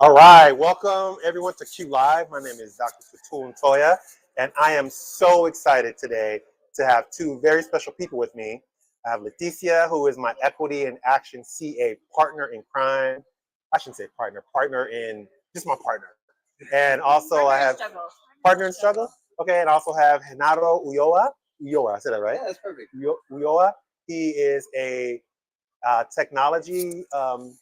All right, welcome everyone to Q Live. My name is Dr. Fatul Ntoya, and I am so excited today to have two very special people with me. I have Leticia, who is my Equity and Action CA partner in crime. I shouldn't say partner in just my partner. And also I have partner in struggle. Okay, and I also have Renato Ulloa. Ulloa, I said that right? Yeah, that's perfect. Ulloa. He is a technology.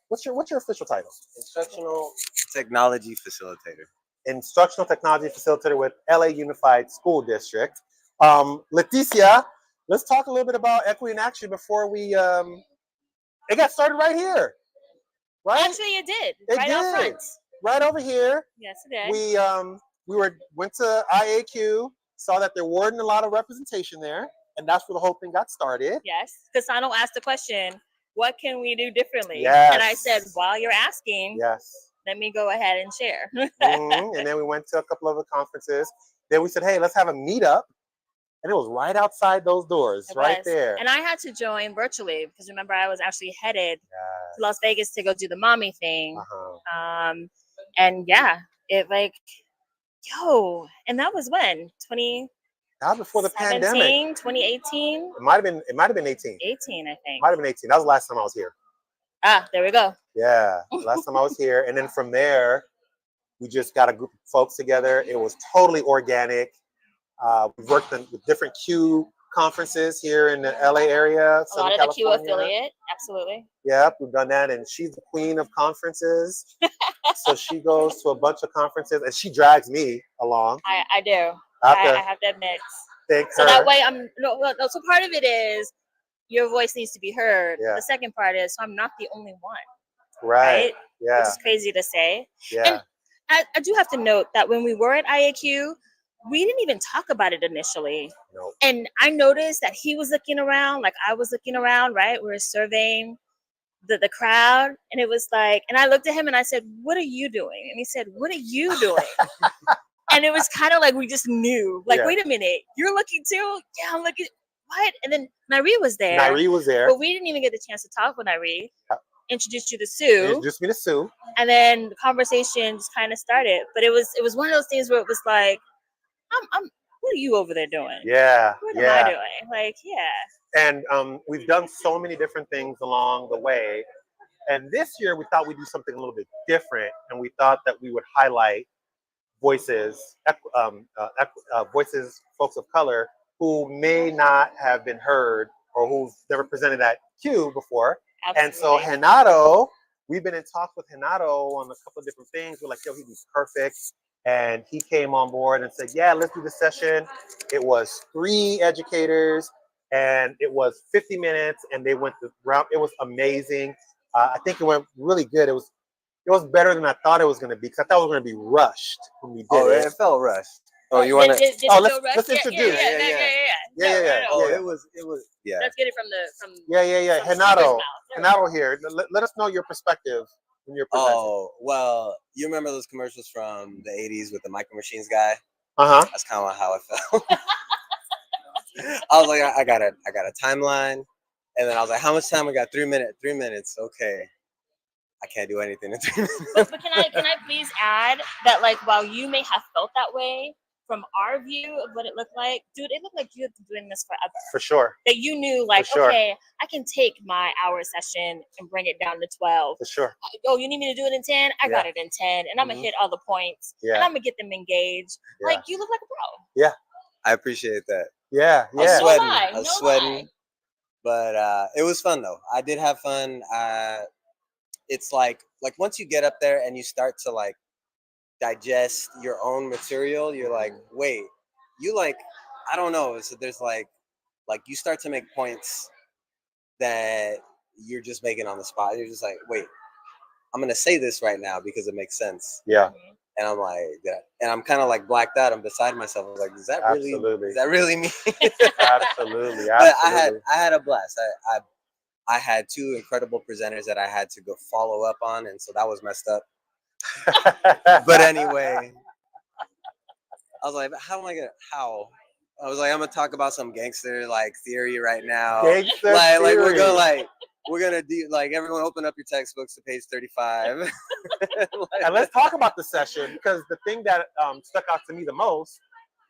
What's your official title? Instructional technology facilitator. Instructional technology facilitator with LA Unified School District. Leticia, let's talk a little bit about Equity in Action before we. It got started right here, right? Actually, it did. It right did. out front. Right over here. Yes, it did. We went to IAQ, saw that there weren't a lot of representation there, and that's where the whole thing got started. Yes, Cassano asked the question, what can we do differently? Yes. And I said, while you're asking, yes, let me go ahead and share. And then we went to a couple of the conferences. Then we said, hey, let's have a meetup. And it was right outside those doors, right there. And I had to join virtually because remember, I was actually headed to Las Vegas to go do the mommy thing. Uh-huh. And yeah, it like, and that was when? That was before the pandemic. 2018? It might have been 18. 18, I think. Might have been 18. That was the last time I was here. Ah, there we go. Yeah, last time I was here. And then from there, we just got a group of folks together. It was totally organic. We've worked with different Q conferences here in the LA area. A lot of the Q affiliate, absolutely. Yep, we've done that. And she's the queen of conferences. So she goes to a bunch of conferences and she drags me along. I do. I have to admit. So that way so part of it is your voice needs to be heard. Yeah. The second part is so I'm not the only one. Right. Yeah. Which is crazy to say. Yeah. And I do have to note that when we were at IAQ, we didn't even talk about it initially. Nope. And I noticed that he was looking around, like I was looking around, right? We were surveying the crowd. And it was like, and I looked at him and I said, what are you doing? And he said, what are you doing? And it was kind of like we just knew, like, wait a minute, you're looking too? Yeah, I'm looking. What? And then Nairi was there. But we didn't even get the chance to talk with Nairi. Introduced you to Sue. Introduced me to Sue. And then the conversation just kind of started. But it was one of those things where it was like, what are you over there doing? Yeah. What am I doing? Like, yeah. And we've done so many different things along the way. And this year we thought we'd do something a little bit different. And we thought that we would highlight voices, folks of color who may not have been heard or who've never presented at Q before. Absolutely. And so Renato, we've been in talks with Renato on a couple of different things. We're like, he'd be perfect. And he came on board and said, yeah, let's do the session. It was 3 educators and it was 50 minutes and they went the round. It was amazing. I think it went really good. It was better than I thought it was going to be because I thought it was going to be rushed when we did it. It felt rushed. Oh, you want to? Let's introduce. Yeah. Oh, it was. Yeah. Let's get it from. Yeah. Renato here. Let us know your perspective when you're presenting. Oh, well, you remember those commercials from the 80s with the Micro Machines guy? That's kind of how I felt. I was like, I got a timeline, and then I was like, how much time we got? 3 minutes. 3 minutes. Okay. I can't do anything in 3 minutes. But can I please add that, like, while you may have felt that way from our view of what it looked like, dude, it looked like you had been doing this forever. For sure. That you knew, like, okay, I can take my hour session and bring it down to 12. For sure. Oh, you need me to do it in 10? I got it in 10, and I'm gonna hit all the points, and I'm gonna get them engaged. Yeah. Like, you look like a pro. Yeah. I appreciate that. Yeah. I was sweating. But it was fun though. I did have fun. It's like once you get up there and you start to like digest your own material, you're like, wait, you like, I don't know. So there's like you start to make points that you're just making on the spot. You're just like, wait, I'm gonna say this right now because it makes sense. Yeah. And I'm like, and I'm kind of like blacked out. I'm beside myself. I was like, is that really me? Absolutely. But I had a blast. I had 2 incredible presenters that I had to go follow up on, and so that was messed up. But anyway, I was like, how? I was like, I'm gonna talk about some gangster like theory right now. Gangster like theory. we're gonna we're gonna do like everyone open up your textbooks to page 35. And let's talk about the session, because the thing that stuck out to me the most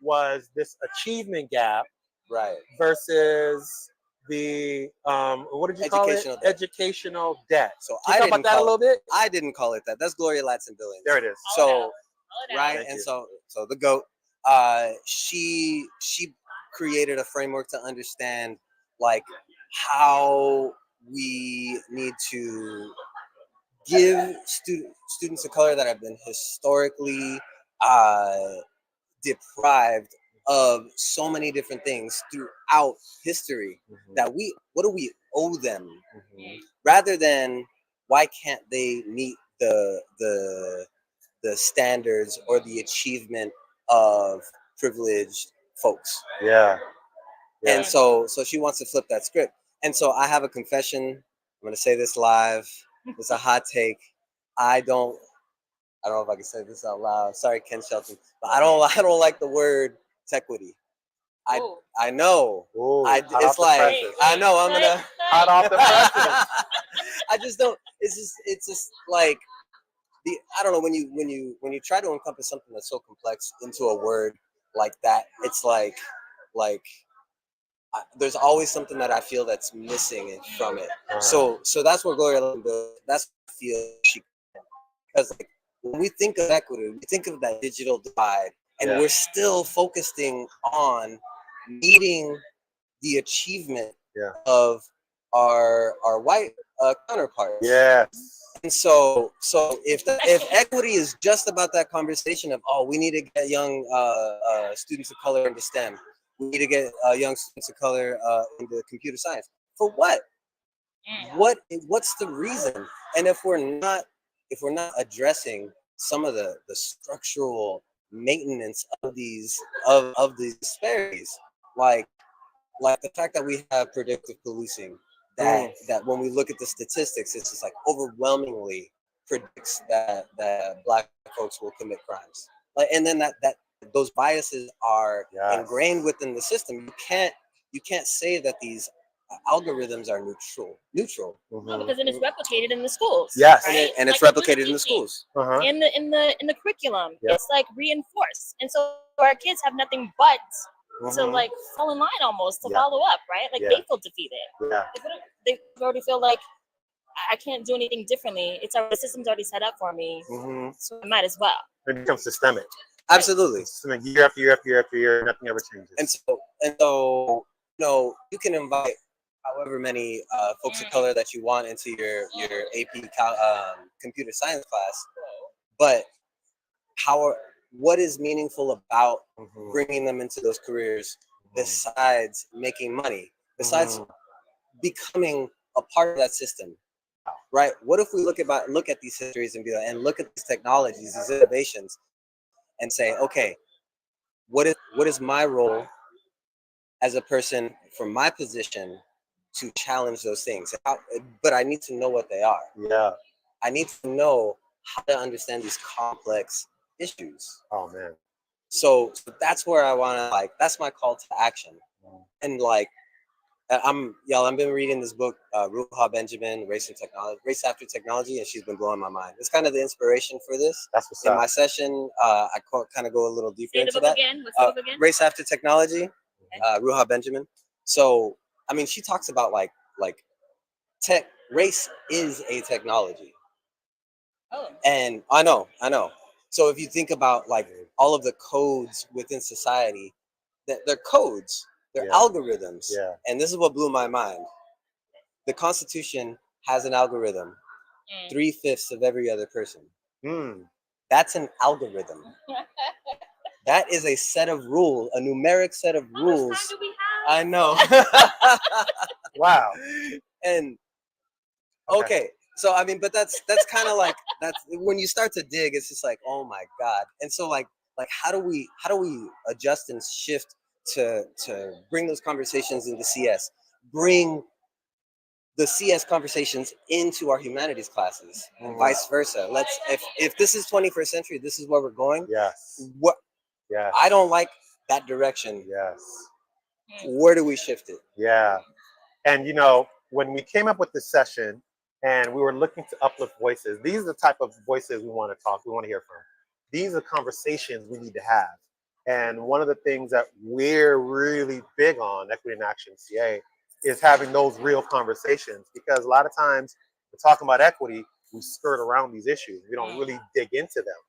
was this achievement gap Right. versus the what did you call it? Educational debt. Educational debt. So Can you talk about that a little bit? I didn't call it that. That's Gloria Ladson-Billings. There it is. Call it So out. Call it out. right, Thank and you. so the GOAT, she created a framework to understand like how we need to give students of color that have been historically deprived of so many different things throughout history that what do we owe them, rather than why can't they meet the standards or the achievement of privileged folks. Yeah. And so she wants to flip that script. And so I have a confession. I'm going to say this live. It's a hot take. I don't know if I can say this out loud. Sorry, Ken Shelton, but I don't like the word tequity. Ooh. I know. Ooh, hot off It's the like presses. I know I'm gonna Hot off the presses. I just don't. It's just like I don't know, when you try to encompass something that's so complex into a word like that, it's like there's always something that I feel that's missing from it. So that's what Gloria Ladson-Billings, that's what I feel she, because like when we think of equity, we think of that digital divide, and we're still focusing on meeting the achievement of our white counterparts. Yes. And so if equity is just about that conversation of, oh, we need to get young students of color into STEM, we need to get young students of color into computer science, for what? What's the reason? And if we're not addressing some of the structural maintenance of these disparities, like the fact that we have predictive policing, that when we look at the statistics, it's just like overwhelmingly predicts that Black folks will commit crimes. Like, and then that those biases are ingrained within the system. You can't say that these algorithms are neutral. No, because then it's replicated in the schools. Yes. Right? And it's like replicated in the schools. In the curriculum. Yeah. It's like reinforced. And so our kids have nothing but to like fall in line almost, to follow up, right? Like they feel defeated. Yeah. They already feel like I can't do anything differently. The system's already set up for me. So I might as well. It becomes systemic. Absolutely. Systemic, year after year after year after year, nothing ever changes. And so you can invite however many folks of color that you want into your AP computer science class, but what is meaningful about bringing them into those careers besides making money, besides becoming a part of that system, right? What if we look at these histories and look at these technologies, these innovations, and say, okay, what is my role as a person from my position to challenge those things? But I need to know what they are. Yeah. I need to know how to understand these complex issues. Oh man. So that's where I want to that's my call to action. And I've been reading this book, Ruha Benjamin, Race After Technology, and she's been blowing my mind. It's kind of the inspiration for this. That's what's in up. my session. I kind of go a little deeper into that. Again? What's the book again? Race After Technology, Ruha Benjamin. So I mean, she talks about like race is a technology. Oh. And I know. So if you think about like all of the codes within society, that they're codes, they're algorithms. Yeah. And this is what blew my mind. The Constitution has an algorithm. 3/5 of every other person. That's an algorithm. That is a set of rules, a numeric set of rules. How much time do we have? I know. Wow. And okay. So I mean, but that's kind of like, that's when you start to dig, it's just like, oh my God. And so like how do we adjust and shift to bring those conversations into CS, bring the CS conversations into our humanities classes, and vice versa. If this is 21st century, this is where we're going. Yes. Yes. I don't like that direction. Yes. Where do we shift it? Yeah. And when we came up with this session and we were looking to uplift voices, these are the type of voices we want to talk, we want to hear from. These are conversations we need to have. And one of the things that we're really big on, Equity in Action CA, is having those real conversations, because a lot of times we're talking about equity, we skirt around these issues. We don't really dig into them.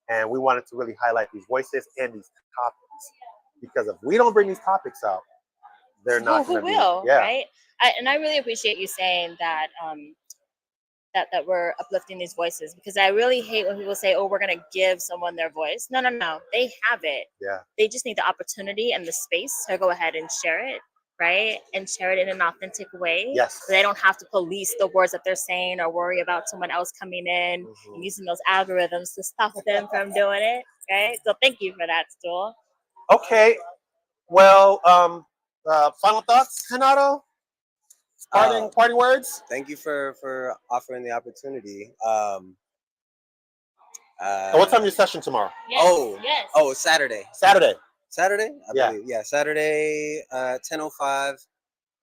And we wanted to really highlight these voices and these topics, because if we don't bring these topics out, they're not Who going to be, will, yeah. right? And I really appreciate you saying that that we're uplifting these voices, because I really hate when people say, "Oh, we're going to give someone their voice." No, no, no. They have it. Yeah. They just need the opportunity and the space to go ahead and share it, right? And share it in an authentic way. Yes. So they don't have to police the words that they're saying or worry about someone else coming in and using those algorithms to stop them from doing it, right? So thank you for that, Stool. Okay. Well, final thoughts, Renato? Parting words? Thank you for offering the opportunity. And what time is your session tomorrow? Yes. Saturday. Saturday. Saturday? I Yeah. believe. Yeah, Saturday, 10:05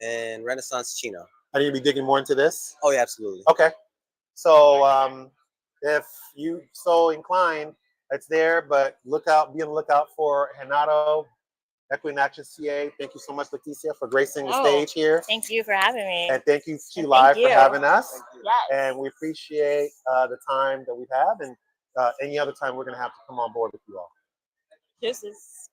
in Renaissance Chino. Are you gonna be digging more into this? Oh yeah, absolutely. Okay. So if you so inclined, it's there, but be on the lookout for Renato, Equity in Action CA. Thank you so much, Leticia, for gracing the stage here. Thank you for having me. And thank you, Q And Live, thank for you. having us. Yes. And we appreciate the time that we have, and any other time we're going to have to come on board with you all. Deuces.